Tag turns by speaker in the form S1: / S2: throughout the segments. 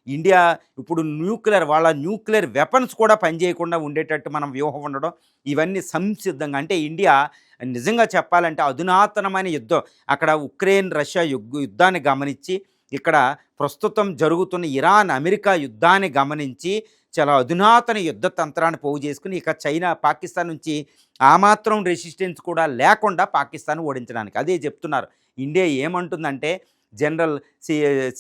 S1: India ఇప్పుడు వాళ్ళ nuclear weapons కూడా పనిచేయకుండా ఉండేటట్టు మనం వ్యూహం ఉండడం, ఇవన్నీ సంసిద్ధంగా అంటే ఇండియా నిజంగా చెప్పాలంటే అధునాతనమైన యుద్ధం అక్కడ ఉక్రెయిన్ రష్యా యుద్ధాన్ని గమనించి, ఇక్కడ ప్రస్తుతం జరుగుతున్న ఇరాన్ అమెరికా యుద్ధాన్ని గమనించి చాలా అధునాతన యుద్ధ తంత్రాన్ని పోగు చేసుకుని ఇక చైనా పాకిస్తాన్ నుంచి ఆ మాత్రం రెసిస్టెన్స్ కూడా లేకుండా పాకిస్తాన్ ఓడించడానికి అదే చెప్తున్నారు. ఇండియా ఏమంటుందంటే జనరల్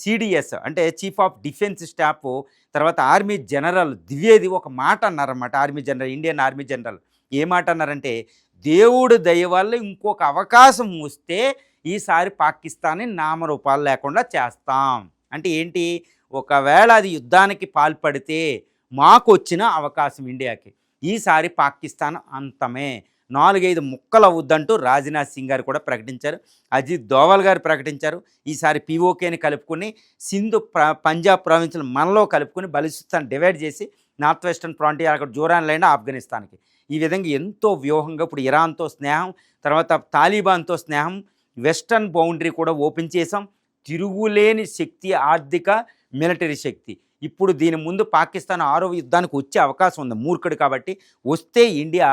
S1: సిడిఎస్ అంటే చీఫ్ ఆఫ్ డిఫెన్స్ స్టాఫ్ తర్వాత ఆర్మీ జనరల్ ద్వివేది ఒక మాట అన్నారన్నమాట. Army general, Indian army general ఏ మాట అన్నారంటే, దేవుడు దయ వల్ల ఇంకొక అవకాశం వస్తే ఈసారి పాకిస్తాన్ని నామరూపాలు లేకుండా చేస్తాం. అంటే ఏంటి, ఒకవేళ అది యుద్ధానికి పాల్పడితే మాకు వచ్చిన అవకాశం ఇండియాకి, ఈసారి పాకిస్తాన్ అంతమే, 4-5 ముక్కలు అవుద్దంటూ రాజ్నాథ్ సింగ్ గారు కూడా ప్రకటించారు. అజిత్ దోవల్ గారు ప్రకటించారు. ఈసారి పీఓకేని కలుపుకొని సింధు పంజాబ్ ప్రావిన్స్లు మనలో కలుపుకొని బలిస్తాన్ డివైడ్ చేసి నార్త్ వెస్టర్న్ ఫ్రాంటియర్ అక్కడ జోరాన్ లైన్ ఆఫ్ఘనిస్తాన్కి ఈ విధంగా ఎంతో వ్యూహంగా ఇప్పుడు ఇరాన్తో స్నేహం, తర్వాత తాలిబాన్తో స్నేహం, వెస్టర్న్ బౌండరీ కూడా ఓపెన్ చేసాం. తిరుగులేని శక్తి, ఆర్థిక మిలిటరీ శక్తి. ఇప్పుడు దీని ముందు పాకిస్తాన్ 6వ యుద్ధానికి వచ్చే అవకాశం ఉంది, మూర్ఖుడు కాబట్టి. వస్తే ఇండియా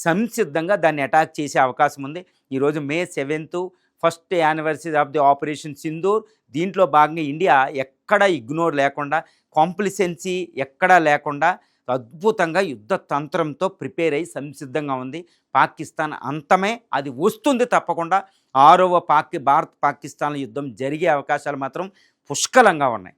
S1: సంసిద్ధంగా దాన్ని అటాక్ చేసే అవకాశం ఉంది. ఈరోజు మే 7th first anniversary of the operation Sindoor. దీంట్లో భాగంగా ఇండియా ఎక్కడ ఇగ్నోర్ లేకుండా, కాంప్లిసెన్సీ ఎక్కడా లేకుండా అద్భుతంగా యుద్ధ తంత్రంతో ప్రిపేర్ అయ్యి సంసిద్ధంగా ఉంది. పాకిస్తాన్ అంతమే, అది వస్తుంది తప్పకుండా. 6వ భారత్ పాకిస్తాన్ల యుద్ధం జరిగే అవకాశాలు మాత్రం పుష్కలంగా ఉన్నాయి.